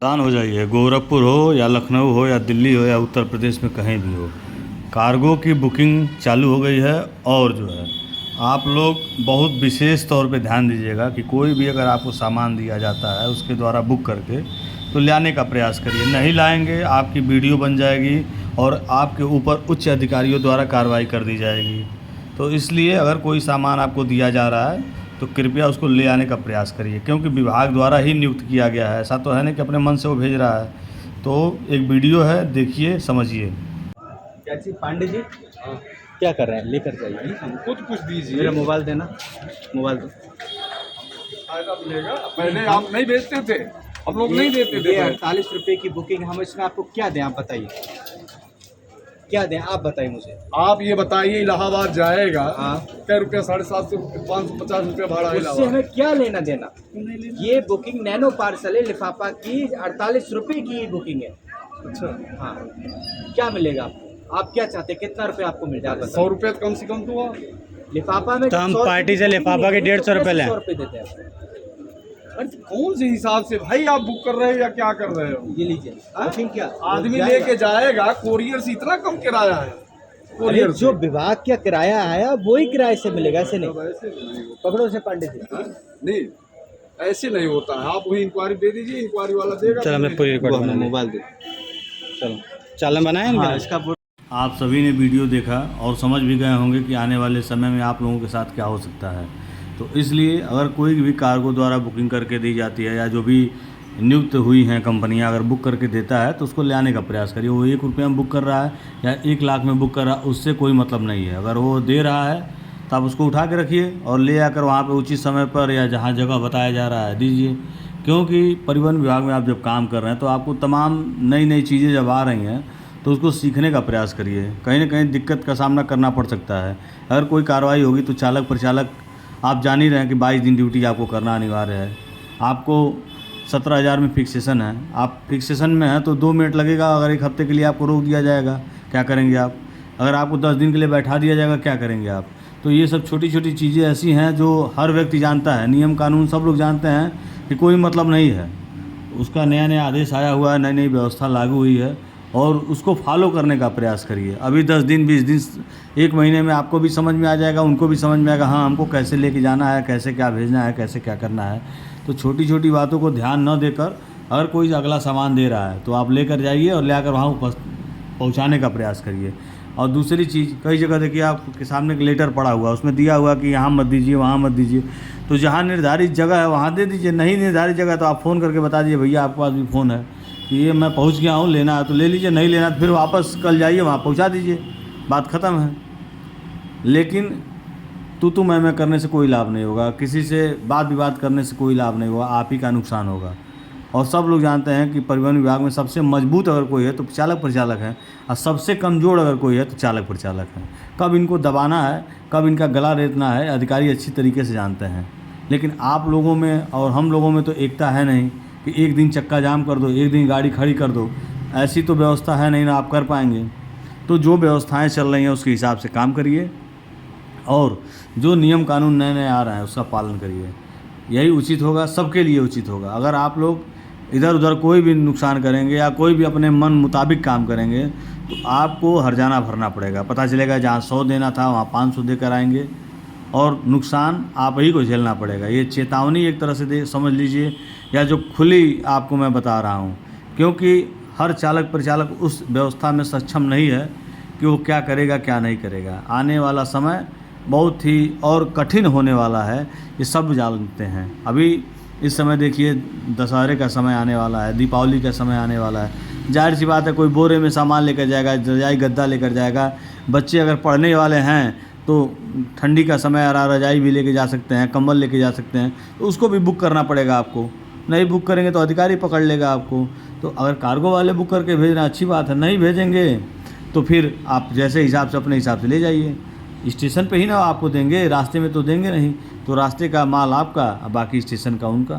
सावधान हो जाइए, गोरखपुर हो या लखनऊ हो या दिल्ली हो या उत्तर प्रदेश में कहीं भी हो, कार्गो की बुकिंग चालू हो गई है। और जो है आप लोग बहुत विशेष तौर पे ध्यान दीजिएगा कि कोई भी अगर आपको सामान दिया जाता है उसके द्वारा बुक करके तो लाने का प्रयास करिए। नहीं लाएंगे आपकी वीडियो बन जाएगी और आपके ऊपर उच्च अधिकारियों द्वारा कार्रवाई कर दी जाएगी। तो इसलिए अगर कोई सामान आपको दिया जा रहा है तो कृपया उसको ले आने का प्रयास करिए, क्योंकि विभाग द्वारा ही नियुक्त किया गया है। ऐसा तो है नहीं कि अपने मन से वो भेज रहा है। तो एक वीडियो है, देखिए, समझिए। क्या चीज़ पांडे जी क्या कर रहे हैं? लेकर जाइए, हमको तो कुछ दीजिए। मेरा मोबाइल देना, मोबाइल दो। फायदा मिलेगा। पहले आप नहीं बेचते थे, हम लोग नहीं देते थे। 48 रुपये की बुकिंग, हम इसमें आपको क्या दें? आप बताइए, क्या दें? आप बताइए मुझे। आप ये बताइए, इलाहाबाद जाएगा हाँ, क्या रुपया? 750 550 रुपया भाड़ा है उससे इलाहाबाद। हमें क्या लेना देना? ये बुकिंग नैनो पार्सल है, लिफाफा की 48 रुपये की बुकिंग है। अच्छा, हाँ, क्या मिलेगा आपको? आप क्या चाहते हैं? कितना रुपया आपको मिल जाएगा? 100 रुपये कम से कम तो लिफाफा में तो हम पार्टी से लिफाफा के 150 रुपये लें। 100 रुपये देते हैं। अरे कौन से हिसाब से भाई आप बुक कर रहे हो या क्या कर रहे हो? ये लीजिए बुकिंग। क्या आदमी लेके जाएगा, कोरियर से इतना कम किराया है। अरे कोरियर जो विभाग का किराया आया वही किराए से मिलेगा, ऐसे नहीं। ऐसे नहीं होता। पकड़ो से पांडे जी। नहीं, ऐसे नहीं होता है। आप वही इंक्वायरी दे दीजिए, इंक्वायरी वाला देगा। चलो हमें पूरी रिकॉर्ड बना मोबाइल दे। चलो चालन बनाए हाँ, ना इसका आप सभी ने वीडियो देखा और समझ भी गए होंगे कि आने वाले समय में आप लोगों के साथ क्या हो सकता है। तो इसलिए अगर कोई भी कार्गो द्वारा बुकिंग करके दी जाती है या जो भी नियुक्त हुई हैं कंपनियां अगर बुक करके देता है तो उसको ले आने का प्रयास करिए। वो 1 रुपये में बुक कर रहा है या 1 लाख में बुक कर रहा है, उससे कोई मतलब नहीं है। अगर वो दे रहा है तो आप उसको उठा के रखिए और ले आकर वहाँ पे उचित समय पर या जहाँ जगह बताया जा रहा है दीजिए। क्योंकि परिवहन विभाग में आप जब काम कर रहे हैं तो आपको तमाम नई नई चीज़ें जब आ रही हैं तो उसको सीखने का प्रयास करिए। कहीं ना कहीं दिक्कत का सामना करना पड़ सकता है। अगर कोई कार्रवाई होगी तो चालक परिचालक, आप जान ही रहे हैं कि 22 दिन ड्यूटी आपको करना अनिवार्य है। आपको 17,000 में फिक्सेशन है, आप फिक्सेशन में हैं तो 2 मिनट लगेगा। अगर 1 हफ्ते के लिए आपको रोक दिया जाएगा, क्या करेंगे आप? अगर आपको 10 दिन के लिए बैठा दिया जाएगा, क्या करेंगे आप? तो ये सब छोटी छोटी चीज़ें ऐसी हैं जो हर व्यक्ति जानता है। नियम कानून सब लोग जानते हैं कि कोई मतलब नहीं है। उसका नया नया आदेश आया हुआ है, नई नई व्यवस्था लागू हुई है और उसको फॉलो करने का प्रयास करिए। अभी 10 दिन 20 दिन 1 महीने में आपको भी समझ में आ जाएगा, उनको भी समझ में आएगा, हाँ हमको कैसे लेके जाना है, कैसे क्या भेजना है, कैसे क्या करना है। तो छोटी छोटी बातों को ध्यान न देकर अगर कोई अगला सामान दे रहा है तो आप लेकर जाइए और ले आकर वहाँ पहुँचाने का प्रयास करिए। और दूसरी चीज़, कई जगह देखिए आपके सामने एक लेटर पड़ा हुआ, उसमें दिया हुआ कि यहाँ मत दीजिए, वहाँ मत दीजिए। तो जहाँ निर्धारित जगह है वहाँ दे दीजिए। नहीं निर्धारित जगह तो आप फ़ोन करके बता दीजिए, भैया आपके पास भी फ़ोन है कि ये मैं पहुंच गया हूँ, लेना है तो ले लीजिए, नहीं लेना तो फिर वापस कल जाइए वहाँ पहुंचा दीजिए, बात ख़त्म है। लेकिन तू मैं करने से कोई लाभ नहीं होगा, किसी से बात विवाद करने से कोई लाभ नहीं होगा, आप ही का नुकसान होगा। और सब लोग जानते हैं कि परिवहन विभाग में सबसे मजबूत अगर कोई है तो चालक परिचालक है, और सबसे कमज़ोर अगर कोई है तो चालक परिचालक है। कब इनको दबाना है, कब इनका गला रेतना है, अधिकारी अच्छी तरीके से जानते हैं। लेकिन आप लोगों में और हम लोगों में तो एकता है नहीं कि एक दिन चक्का जाम कर दो, एक दिन गाड़ी खड़ी कर दो। ऐसी तो व्यवस्था है नहीं ना आप कर पाएंगे। तो जो व्यवस्थाएं चल रही हैं उसके हिसाब से काम करिए और जो नियम कानून नए नए आ रहे हैं उसका पालन करिए। यही उचित होगा, सबके लिए उचित होगा। अगर आप लोग इधर उधर कोई भी नुकसान करेंगे या कोई भी अपने मन मुताबिक काम करेंगे तो आपको हर्जाना भरना पड़ेगा। पता चलेगा जहाँ 100 देना था वहाँ 500 देकर आएंगे और नुकसान आप ही को झेलना पड़ेगा। ये चेतावनी एक तरह से समझ लीजिए, या जो खुली आपको मैं बता रहा हूँ, क्योंकि हर चालक परिचालक उस व्यवस्था में सक्षम नहीं है कि वो क्या करेगा क्या नहीं करेगा। आने वाला समय बहुत ही और कठिन होने वाला है, ये सब जानते हैं। अभी इस समय देखिए दशहरे का समय आने वाला है, दीपावली का समय आने वाला है। जाहिर सी बात है कोई बोरे में सामान लेकर जाएगा, रजाई गद्दा लेकर जाएगा। बच्चे अगर पढ़ने वाले हैं तो ठंडी का समय आ रहा, रजाई भी लेके जा सकते हैं, कंबल लेके जा सकते हैं, तो उसको भी बुक करना पड़ेगा आपको। नहीं बुक करेंगे तो अधिकारी पकड़ लेगा आपको। तो अगर कार्गो वाले बुक करके भेजना अच्छी बात है, नहीं भेजेंगे तो फिर आप जैसे हिसाब से अपने हिसाब से ले जाइए। स्टेशन पे ही ना आपको देंगे, रास्ते में तो देंगे नहीं। तो रास्ते का माल आपका, बाकी स्टेशन का उनका।